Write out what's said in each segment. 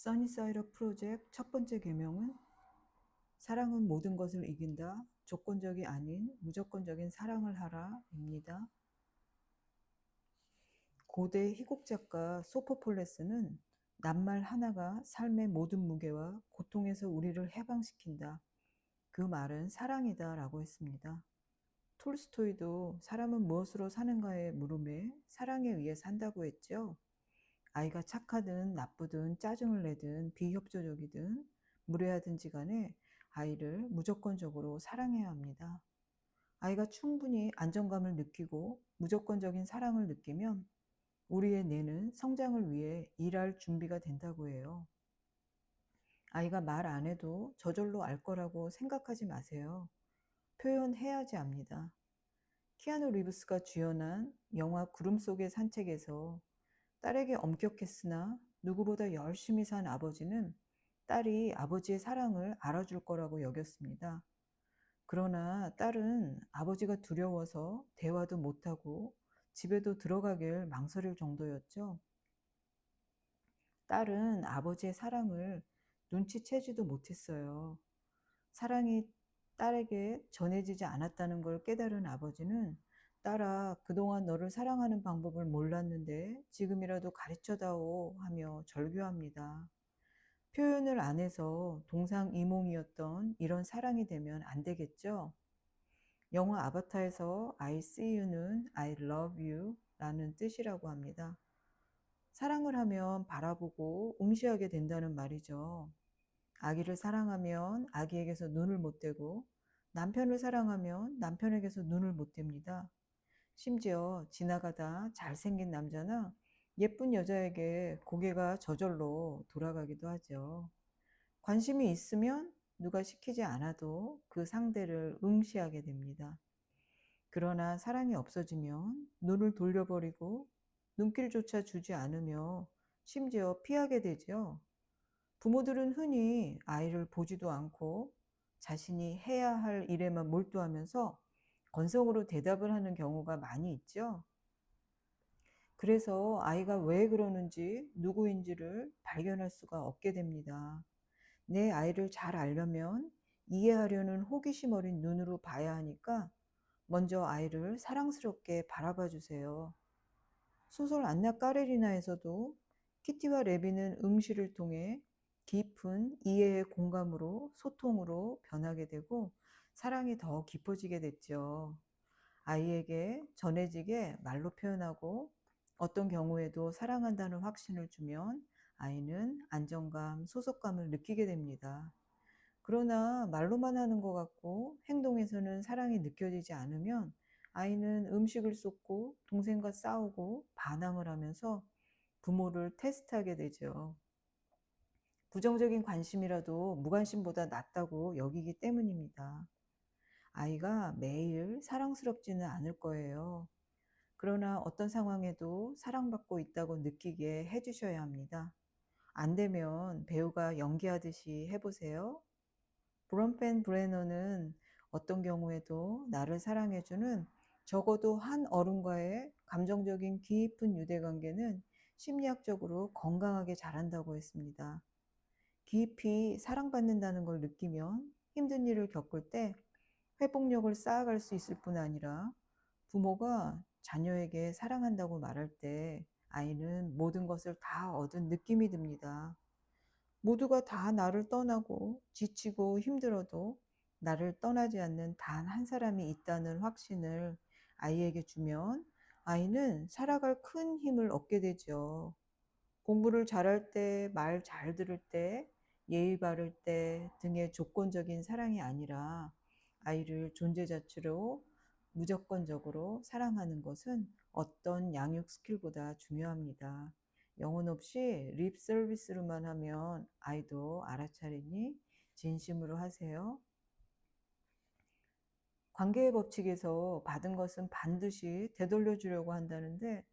써니사이드 프로젝트 첫 번째 계명은 사랑은 모든 것을 이긴다. 조건적이 아닌 무조건적인 사랑을 하라입니다. 고대 희곡 작가 소포폴레스는 낱말 하나가 삶의 모든 무게와 고통에서 우리를 해방시킨다. 그 말은 사랑이다 라고 했습니다. 톨스토이도 사람은 무엇으로 사는가의 물음에 사랑에 의해 산다고 했죠. 아이가 착하든 나쁘든 짜증을 내든 비협조적이든 무례하든지 간에 아이를 무조건적으로 사랑해야 합니다. 아이가 충분히 안정감을 느끼고 무조건적인 사랑을 느끼면 우리의 뇌는 성장을 위해 일할 준비가 된다고 해요. 아이가 말 안 해도 저절로 알 거라고 생각하지 마세요. 표현해야지 압니다. 키아누 리브스가 주연한 영화 구름 속의 산책에서 딸에게 엄격했으나 누구보다 열심히 산 아버지는 딸이 아버지의 사랑을 알아줄 거라고 여겼습니다. 그러나 딸은 아버지가 두려워서 대화도 못하고 집에도 들어가길 망설일 정도였죠. 딸은 아버지의 사랑을 눈치채지도 못했어요. 사랑이 딸에게 전해지지 않았다는 걸 깨달은 아버지는 딸아, 그동안 너를 사랑하는 방법을 몰랐는데 지금이라도 가르쳐다오 하며 절규합니다. 표현을 안 해서 동상이몽이었던 이런 사랑이 되면 안 되겠죠? 영화 아바타에서 I see you는 I love you 라는 뜻이라고 합니다. 사랑을 하면 바라보고 응시하게 된다는 말이죠. 아기를 사랑하면 아기에게서 눈을 못 떼고 남편을 사랑하면 남편에게서 눈을 못 뗍니다. 심지어 지나가다 잘생긴 남자나 예쁜 여자에게 고개가 저절로 돌아가기도 하죠. 관심이 있으면 누가 시키지 않아도 그 상대를 응시하게 됩니다. 그러나 사랑이 없어지면 눈을 돌려버리고 눈길조차 주지 않으며 심지어 피하게 되죠. 부모들은 흔히 아이를 보지도 않고 자신이 해야 할 일에만 몰두하면서 건성으로 대답을 하는 경우가 많이 있죠. 그래서 아이가 왜 그러는지 누구인지를 발견할 수가 없게 됩니다. 내 아이를 잘 알려면 이해하려는 호기심 어린 눈으로 봐야 하니까 먼저 아이를 사랑스럽게 바라봐 주세요. 소설 안나 까레리나에서도 키티와 레비는 응시를 통해 깊은 이해의 공감으로 소통으로 변하게 되고 사랑이 더 깊어지게 됐죠. 아이에게 전해지게 말로 표현하고 어떤 경우에도 사랑한다는 확신을 주면 아이는 안정감, 소속감을 느끼게 됩니다. 그러나 말로만 하는 것 같고 행동에서는 사랑이 느껴지지 않으면 아이는 음식을 쏟고 동생과 싸우고 반항을 하면서 부모를 테스트하게 되죠. 부정적인 관심이라도 무관심보다 낫다고 여기기 때문입니다. 아이가 매일 사랑스럽지는 않을 거예요. 그러나 어떤 상황에도 사랑받고 있다고 느끼게 해주셔야 합니다. 안 되면 배우가 연기하듯이 해보세요. 브론펜 브레너는 어떤 경우에도 나를 사랑해주는 적어도 한 어른과의 감정적인 깊은 유대관계는 심리학적으로 건강하게 자란다고 했습니다. 깊이 사랑받는다는 걸 느끼면 힘든 일을 겪을 때 회복력을 쌓아갈 수 있을 뿐 아니라 부모가 자녀에게 사랑한다고 말할 때 아이는 모든 것을 다 얻은 느낌이 듭니다. 모두가 다 나를 떠나고 지치고 힘들어도 나를 떠나지 않는 단 한 사람이 있다는 확신을 아이에게 주면 아이는 살아갈 큰 힘을 얻게 되죠. 공부를 잘할 때, 말 잘 들을 때, 예의 바를 때 등의 조건적인 사랑이 아니라 아이를 존재 자체로 무조건적으로 사랑하는 것은 어떤 양육 스킬보다 중요합니다. 영혼 없이 립 서비스로만 하면 아이도 알아차리니 진심으로 하세요. 관계의 법칙에서 받은 것은 반드시 되돌려주려고 한다는데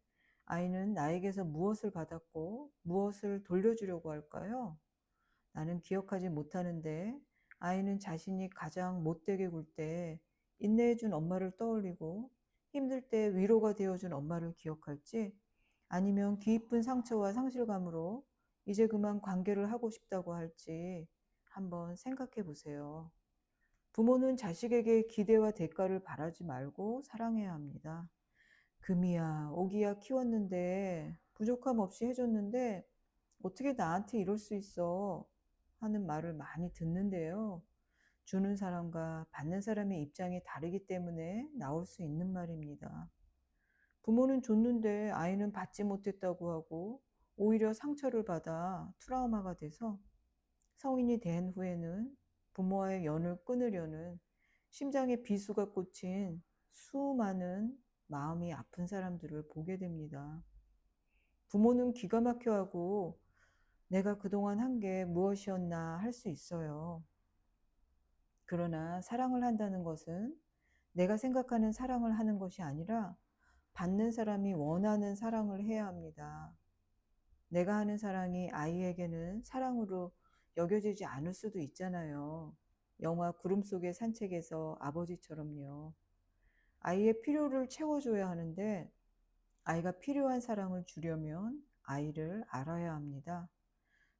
아이는 나에게서 무엇을 받았고 무엇을 돌려주려고 할까요? 나는 기억하지 못하는데 아이는 자신이 가장 못되게 굴 때 인내해준 엄마를 떠올리고 힘들 때 위로가 되어준 엄마를 기억할지 아니면 깊은 상처와 상실감으로 이제 그만 관계를 하고 싶다고 할지 한번 생각해 보세요. 부모는 자식에게 기대와 대가를 바라지 말고 사랑해야 합니다. 금이야, 오기야 키웠는데 부족함 없이 해줬는데 어떻게 나한테 이럴 수 있어? 하는 말을 많이 듣는데요. 주는 사람과 받는 사람의 입장이 다르기 때문에 나올 수 있는 말입니다. 부모는 줬는데 아이는 받지 못했다고 하고 오히려 상처를 받아 트라우마가 돼서 성인이 된 후에는 부모와의 연을 끊으려는 심장에 비수가 꽂힌 수많은 마음이 아픈 사람들을 보게 됩니다. 부모는 기가 막혀 하고 내가 그동안 한 게 무엇이었나 할 수 있어요. 그러나 사랑을 한다는 것은 내가 생각하는 사랑을 하는 것이 아니라 받는 사람이 원하는 사랑을 해야 합니다. 내가 하는 사랑이 아이에게는 사랑으로 여겨지지 않을 수도 있잖아요. 영화 구름 속의 산책에서 아버지처럼요. 아이의 필요를 채워줘야 하는데 아이가 필요한 사랑을 주려면 아이를 알아야 합니다.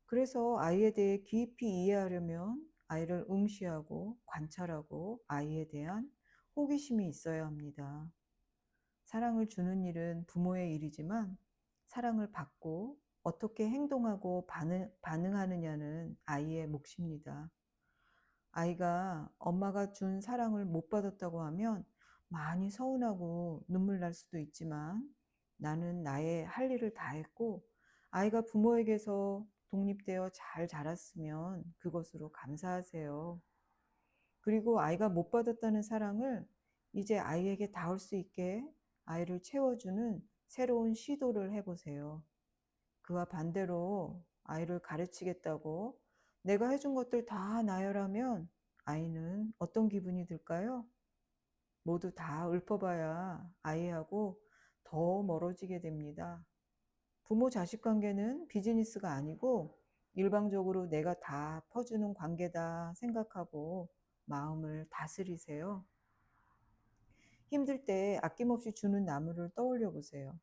그래서 아이에 대해 깊이 이해하려면 아이를 응시하고 관찰하고 아이에 대한 호기심이 있어야 합니다. 사랑을 주는 일은 부모의 일이지만 사랑을 받고 어떻게 행동하고 반응하느냐는 아이의 몫입니다. 아이가 엄마가 준 사랑을 못 받았다고 하면 많이 서운하고 눈물 날 수도 있지만 나는 나의 할 일을 다 했고 아이가 부모에게서 독립되어 잘 자랐으면 그것으로 감사하세요. 그리고 아이가 못 받았다는 사랑을 이제 아이에게 닿을 수 있게 아이를 채워주는 새로운 시도를 해보세요. 그와 반대로 아이를 가르치겠다고 내가 해준 것들 다 나열하면 아이는 어떤 기분이 들까요? 모두 다 읊어봐야 아이하고 더 멀어지게 됩니다. 부모 자식 관계는 비즈니스가 아니고 일방적으로 내가 다 퍼주는 관계다 생각하고 마음을 다스리세요. 힘들 때 아낌없이 주는 나무를 떠올려 보세요.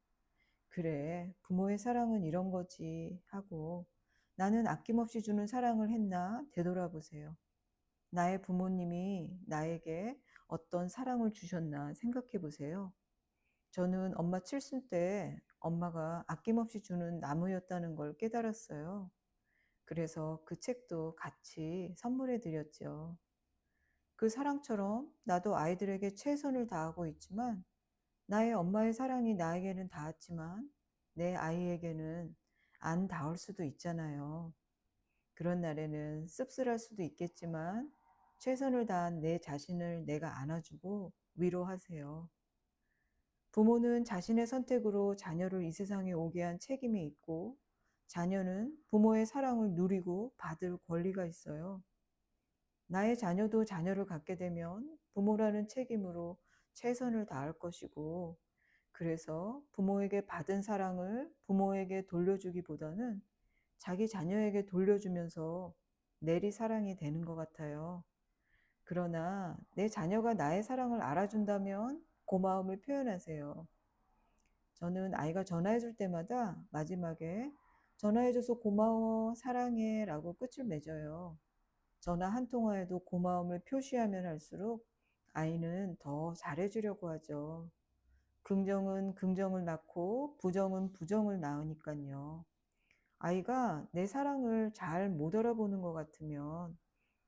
그래, 부모의 사랑은 이런 거지 하고 나는 아낌없이 주는 사랑을 했나 되돌아보세요. 나의 부모님이 나에게 어떤 사랑을 주셨나 생각해 보세요. 저는 엄마 칠순 때 엄마가 아낌없이 주는 나무였다는 걸 깨달았어요. 그래서 그 책도 같이 선물해 드렸죠. 그 사랑처럼 나도 아이들에게 최선을 다하고 있지만 나의 엄마의 사랑이 나에게는 닿았지만 내 아이에게는 안 닿을 수도 있잖아요. 그런 날에는 씁쓸할 수도 있겠지만 최선을 다한 내 자신을 내가 안아주고 위로하세요. 부모는 자신의 선택으로 자녀를 이 세상에 오게 한 책임이 있고 자녀는 부모의 사랑을 누리고 받을 권리가 있어요. 나의 자녀도 자녀를 갖게 되면 부모라는 책임으로 최선을 다할 것이고 그래서 부모에게 받은 사랑을 부모에게 돌려주기보다는 자기 자녀에게 돌려주면서 내리 사랑이 되는 것 같아요. 그러나 내 자녀가 나의 사랑을 알아준다면 고마움을 표현하세요. 저는 아이가 전화해 줄 때마다 마지막에 전화해줘서 고마워, 사랑해 라고 끝을 맺어요. 전화 한 통화에도 고마움을 표시하면 할수록 아이는 더 잘해주려고 하죠. 긍정은 긍정을 낳고 부정은 부정을 낳으니까요. 아이가 내 사랑을 잘 못 알아보는 것 같으면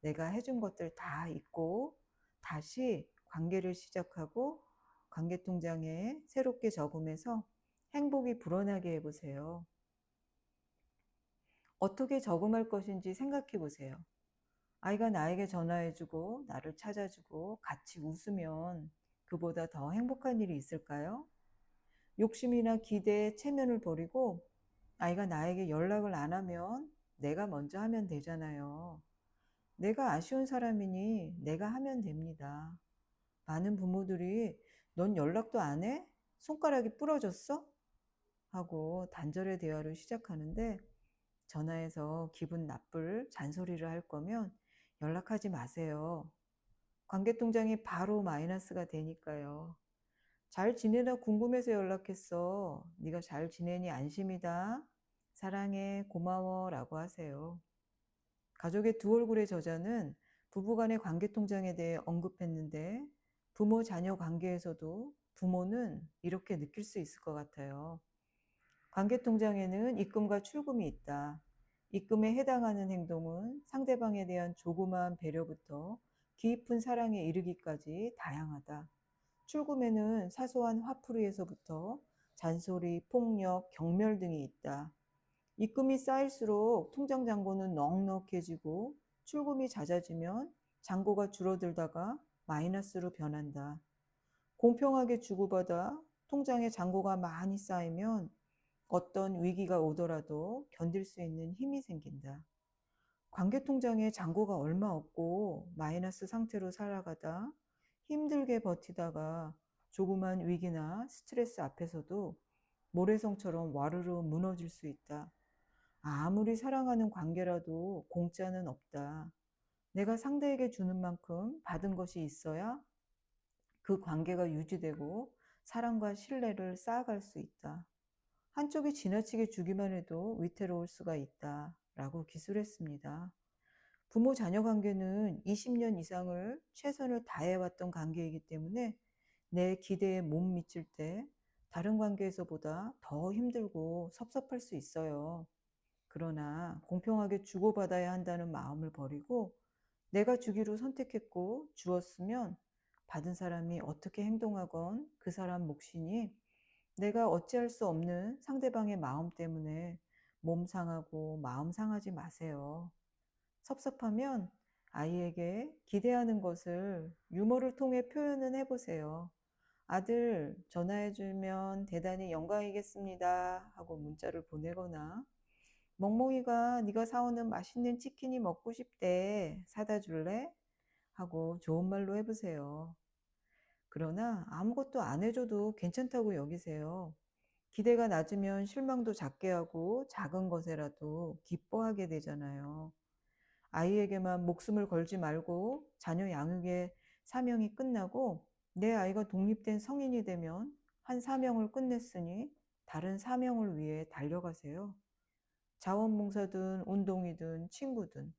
내가 해준 것들 다 잊고 다시 관계를 시작하고 관계 통장에 새롭게 저금해서 행복이 불어나게 해보세요. 어떻게 저금할 것인지 생각해 보세요. 아이가 나에게 전화해주고 나를 찾아주고 같이 웃으면 그보다 더 행복한 일이 있을까요? 욕심이나 기대에 체면을 버리고 아이가 나에게 연락을 안 하면 내가 먼저 하면 되잖아요. 내가 아쉬운 사람이니 내가 하면 됩니다. 많은 부모들이 넌 연락도 안 해? 손가락이 부러졌어? 하고 단절의 대화를 시작하는데 전화해서 기분 나쁠 잔소리를 할 거면 연락하지 마세요. 관계통장이 바로 마이너스가 되니까요. 잘 지내나 궁금해서 연락했어. 네가 잘 지내니 안심이다. 사랑해, 고마워라고 하세요. 가족의 두 얼굴의 저자는 부부간의 관계 통장에 대해 언급했는데 부모 자녀 관계에서도 부모는 이렇게 느낄 수 있을 것 같아요. 관계 통장에는 입금과 출금이 있다. 입금에 해당하는 행동은 상대방에 대한 조그마한 배려부터 깊은 사랑에 이르기까지 다양하다. 출금에는 사소한 화풀이에서부터 잔소리, 폭력, 경멸 등이 있다. 입금이 쌓일수록 통장 잔고는 넉넉해지고 출금이 잦아지면 잔고가 줄어들다가 마이너스로 변한다. 공평하게 주고받아 통장에 잔고가 많이 쌓이면 어떤 위기가 오더라도 견딜 수 있는 힘이 생긴다. 관계 통장에 잔고가 얼마 없고 마이너스 상태로 살아가다 힘들게 버티다가 조그만 위기나 스트레스 앞에서도 모래성처럼 와르르 무너질 수 있다. 아무리 사랑하는 관계라도 공짜는 없다. 내가 상대에게 주는 만큼 받은 것이 있어야 그 관계가 유지되고 사랑과 신뢰를 쌓아갈 수 있다. 한쪽이 지나치게 주기만 해도 위태로울 수가 있다. 라고 기술했습니다. 부모 자녀 관계는 20년 이상을 최선을 다해왔던 관계이기 때문에 내 기대에 못 미칠 때 다른 관계에서보다 더 힘들고 섭섭할 수 있어요. 그러나 공평하게 주고받아야 한다는 마음을 버리고 내가 주기로 선택했고 주었으면 받은 사람이 어떻게 행동하건 그 사람 몫이니 내가 어찌할 수 없는 상대방의 마음 때문에 몸 상하고 마음 상하지 마세요. 섭섭하면 아이에게 기대하는 것을 유머를 통해 표현은 해보세요. 아들, 전화해주면 대단히 영광이겠습니다. 하고 문자를 보내거나 멍멍이가 네가 사오는 맛있는 치킨이 먹고 싶대. 사다 줄래? 하고 좋은 말로 해보세요. 그러나 아무것도 안 해줘도 괜찮다고 여기세요. 기대가 낮으면 실망도 작게 하고 작은 것에라도 기뻐하게 되잖아요. 아이에게만 목숨을 걸지 말고 자녀 양육의 사명이 끝나고 내 아이가 독립된 성인이 되면 한 사명을 끝냈으니 다른 사명을 위해 달려가세요. 자원봉사든 운동이든 친구든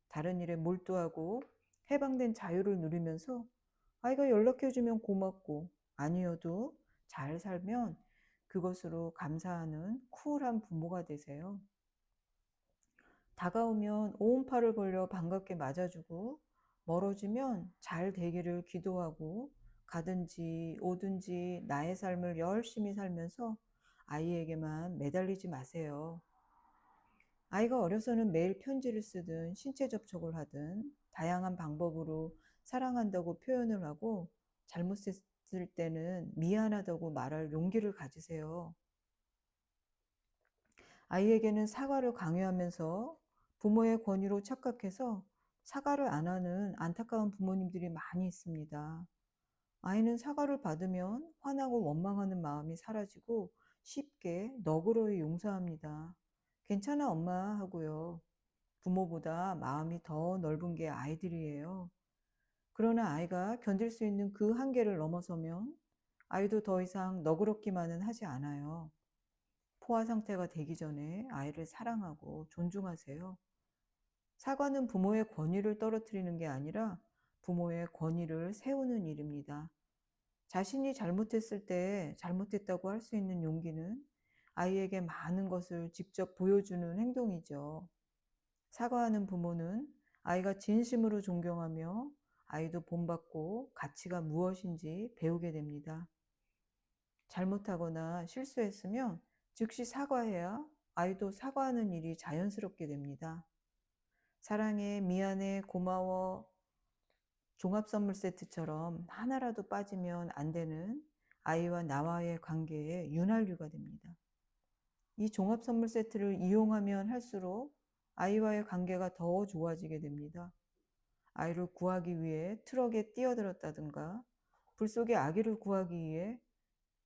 다른 일에 몰두하고 해방된 자유를 누리면서 아이가 연락해주면 고맙고 아니어도 잘 살면 그것으로 감사하는 쿨한 부모가 되세요. 다가오면 온 팔을 벌려 반갑게 맞아주고 멀어지면 잘 되기를 기도하고 가든지 오든지 나의 삶을 열심히 살면서 아이에게만 매달리지 마세요. 아이가 어려서는 매일 편지를 쓰든 신체 접촉을 하든 다양한 방법으로 사랑한다고 표현을 하고 잘못했을 때는 미안하다고 말할 용기를 가지세요. 아이에게는 사과를 강요하면서 부모의 권위로 착각해서 사과를 안 하는 안타까운 부모님들이 많이 있습니다. 아이는 사과를 받으면 화나고 원망하는 마음이 사라지고 쉽게 너그러이 용서합니다. 괜찮아, 엄마 하고요. 부모보다 마음이 더 넓은 게 아이들이에요. 그러나 아이가 견딜 수 있는 그 한계를 넘어서면 아이도 더 이상 너그럽기만은 하지 않아요. 포화 상태가 되기 전에 아이를 사랑하고 존중하세요. 사과는 부모의 권위를 떨어뜨리는 게 아니라 부모의 권위를 세우는 일입니다. 자신이 잘못했을 때 잘못했다고 할 수 있는 용기는 아이에게 많은 것을 직접 보여주는 행동이죠. 사과하는 부모는 아이가 진심으로 존경하며 아이도 본받고 가치가 무엇인지 배우게 됩니다. 잘못하거나 실수했으면 즉시 사과해야 아이도 사과하는 일이 자연스럽게 됩니다. 사랑해, 미안해, 고마워, 종합 선물 세트처럼 하나라도 빠지면 안 되는 아이와 나와의 관계에 윤활유가 됩니다. 이 종합 선물 세트를 이용하면 할수록 아이와의 관계가 더 좋아지게 됩니다. 아이를 구하기 위해 트럭에 뛰어들었다든가 불 속의 아기를 구하기 위해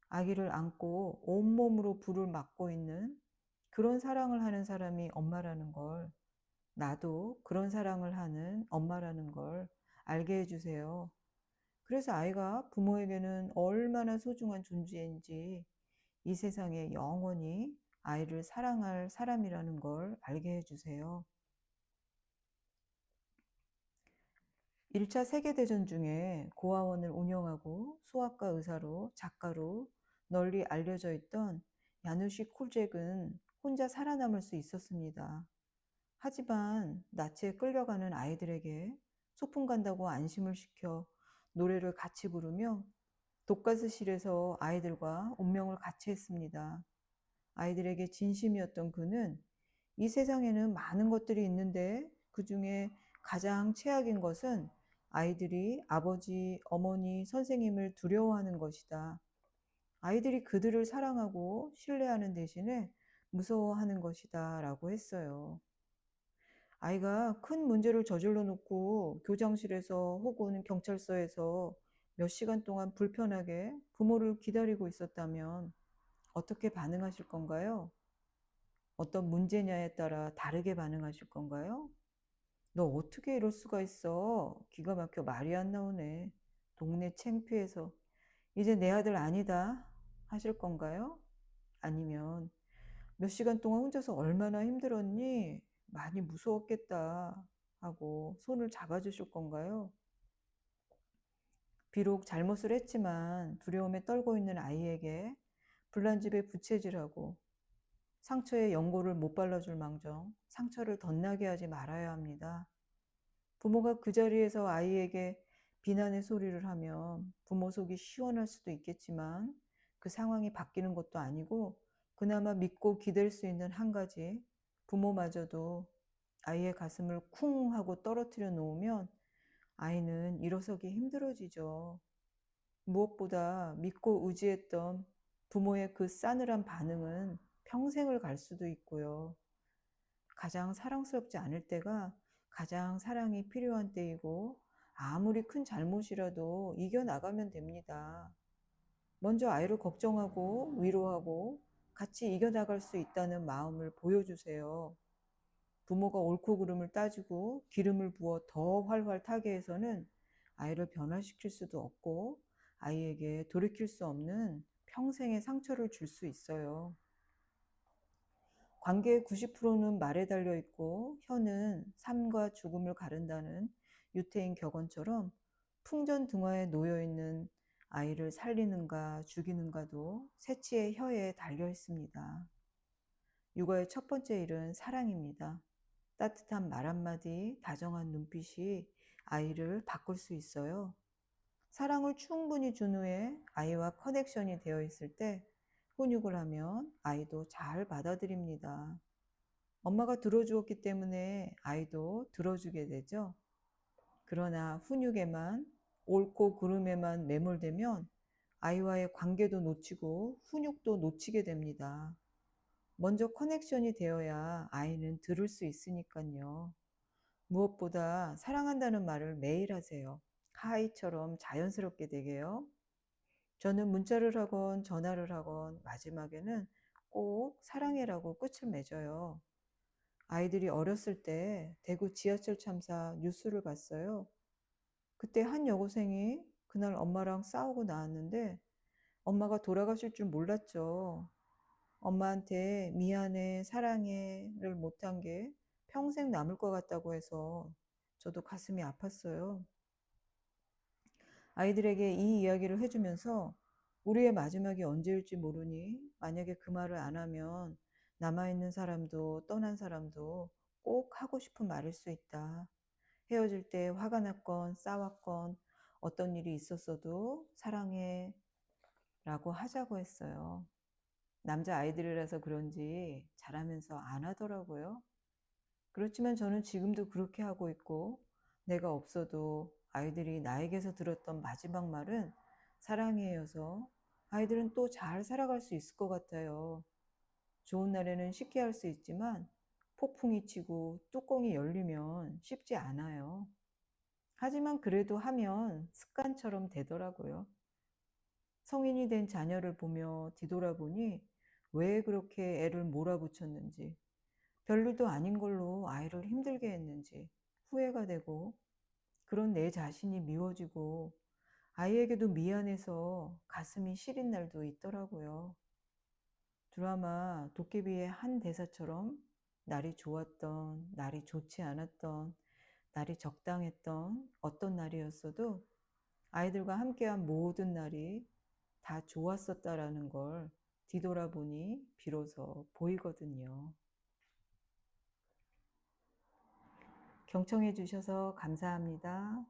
아기를 안고 온몸으로 불을 막고 있는 그런 사랑을 하는 사람이 엄마라는 걸, 나도 그런 사랑을 하는 엄마라는 걸 알게 해주세요. 그래서 아이가 부모에게는 얼마나 소중한 존재인지 이 세상에 영원히 아이를 사랑할 사람이라는 걸 알게 해주세요. 1차 세계대전 중에 고아원을 운영하고 소아과 의사로 작가로 널리 알려져 있던 야누시 콜잭은 혼자 살아남을 수 있었습니다. 하지만 나치에 끌려가는 아이들에게 소풍 간다고 안심을 시켜 노래를 같이 부르며 독가스실에서 아이들과 운명을 같이 했습니다. 아이들에게 진심이었던 그는 이 세상에는 많은 것들이 있는데 그 중에 가장 최악인 것은 아이들이 아버지, 어머니, 선생님을 두려워하는 것이다. 아이들이 그들을 사랑하고 신뢰하는 대신에 무서워하는 것이다 라고 했어요. 아이가 큰 문제를 저질러 놓고 교장실에서 혹은 경찰서에서 몇 시간 동안 불편하게 부모를 기다리고 있었다면 어떻게 반응하실 건가요? 어떤 문제냐에 따라 다르게 반응하실 건가요? 너 어떻게 이럴 수가 있어? 기가 막혀 말이 안 나오네. 동네 창피해서 이제 내 아들 아니다 하실 건가요? 아니면 몇 시간 동안 혼자서 얼마나 힘들었니? 많이 무서웠겠다 하고 손을 잡아주실 건가요? 비록 잘못을 했지만 두려움에 떨고 있는 아이에게 불난집에 부채질하고 상처에 연고를 못 발라줄 망정 상처를 덧나게 하지 말아야 합니다. 부모가 그 자리에서 아이에게 비난의 소리를 하면 부모 속이 시원할 수도 있겠지만 그 상황이 바뀌는 것도 아니고 그나마 믿고 기댈 수 있는 한 가지 부모마저도 아이의 가슴을 쿵 하고 떨어뜨려 놓으면 아이는 일어서기 힘들어지죠. 무엇보다 믿고 의지했던 부모의 그 싸늘한 반응은 평생을 갈 수도 있고요. 가장 사랑스럽지 않을 때가 가장 사랑이 필요한 때이고 아무리 큰 잘못이라도 이겨나가면 됩니다. 먼저 아이를 걱정하고 위로하고 같이 이겨나갈 수 있다는 마음을 보여주세요. 부모가 옳고 그름을 따지고 기름을 부어 더 활활 타게 해서는 아이를 변화시킬 수도 없고 아이에게 돌이킬 수 없는 평생의 상처를 줄 수 있어요. 관계의 90%는 말에 달려 있고 혀는 삶과 죽음을 가른다는 유태인 격언처럼 풍전등화에 놓여 있는 아이를 살리는가 죽이는가도 새치의 혀에 달려 있습니다. 육아의 첫 번째 일은 사랑입니다. 따뜻한 말 한마디, 다정한 눈빛이 아이를 바꿀 수 있어요. 사랑을 충분히 준 후에 아이와 커넥션이 되어 있을 때 훈육을 하면 아이도 잘 받아들입니다. 엄마가 들어주었기 때문에 아이도 들어주게 되죠. 그러나 훈육에만 옳고 그름에만 매몰되면 아이와의 관계도 놓치고 훈육도 놓치게 됩니다. 먼저 커넥션이 되어야 아이는 들을 수 있으니까요. 무엇보다 사랑한다는 말을 매일 하세요. 하이처럼 자연스럽게 되게요. 저는 문자를 하건 전화를 하건 마지막에는 꼭 사랑해라고 끝을 맺어요. 아이들이 어렸을 때 대구 지하철 참사 뉴스를 봤어요. 그때 한 여고생이 그날 엄마랑 싸우고 나왔는데 엄마가 돌아가실 줄 몰랐죠. 엄마한테 미안해, 사랑해를 못한 게 평생 남을 것 같다고 해서 저도 가슴이 아팠어요. 아이들에게 이 이야기를 해주면서 우리의 마지막이 언제일지 모르니 만약에 그 말을 안 하면 남아있는 사람도 떠난 사람도 꼭 하고 싶은 말일 수 있다. 헤어질 때 화가 났건 싸웠건 어떤 일이 있었어도 사랑해 라고 하자고 했어요. 남자 아이들이라서 그런지 잘하면서 안 하더라고요. 그렇지만 저는 지금도 그렇게 하고 있고 내가 없어도 아이들이 나에게서 들었던 마지막 말은 사랑해여서 아이들은 또 잘 살아갈 수 있을 것 같아요. 좋은 날에는 쉽게 할 수 있지만 폭풍이 치고 뚜껑이 열리면 쉽지 않아요. 하지만 그래도 하면 습관처럼 되더라고요. 성인이 된 자녀를 보며 뒤돌아보니 왜 그렇게 애를 몰아붙였는지, 별일도 아닌 걸로 아이를 힘들게 했는지 후회가 되고, 그런 내 자신이 미워지고, 아이에게도 미안해서 가슴이 시린 날도 있더라고요. 드라마 도깨비의 한 대사처럼 날이 좋았던, 날이 좋지 않았던, 날이 적당했던 어떤 날이었어도 아이들과 함께한 모든 날이 다 좋았었다라는 걸 뒤돌아보니 비로소 보이거든요. 경청해 주셔서 감사합니다.